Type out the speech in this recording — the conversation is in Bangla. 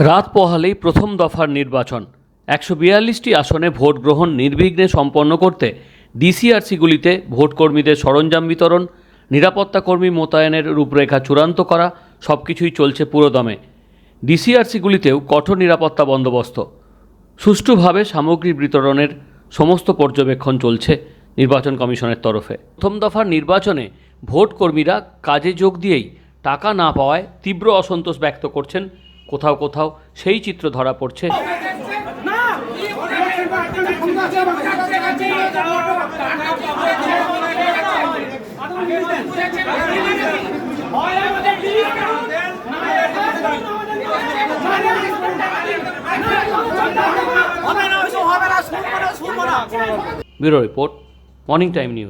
রাত পোহালেই প্রথম দফার নির্বাচন। 142টি আসনে ভোট গ্রহণ নির্বিঘ্নে সম্পন্ন করতে ডিসিআরসিগুলিতে ভোটকর্মীদের সরঞ্জাম বিতরণ, নিরাপত্তা কর্মী মোতায়েনের রূপরেখা চূড়ান্ত করা সবকিছুই চলছে পুরোদমে। ডিসিআরসিগুলিতেও কঠোর নিরাপত্তা বন্দোবস্ত। সুষ্ঠুভাবে সামগ্রী বিতরণের সমস্ত পর্যবেক্ষণ চলছে নির্বাচন কমিশনের তরফে। প্রথম দফার নির্বাচনে ভোট কর্মীরা কাজে যোগ দিয়েই টাকা না পাওয়ায় তীব্র অসন্তোষ ব্যক্ত করছেন। কোথাও কোথাও সেই চিত্র ধরা পড়ছে। Bureau report, morning time news.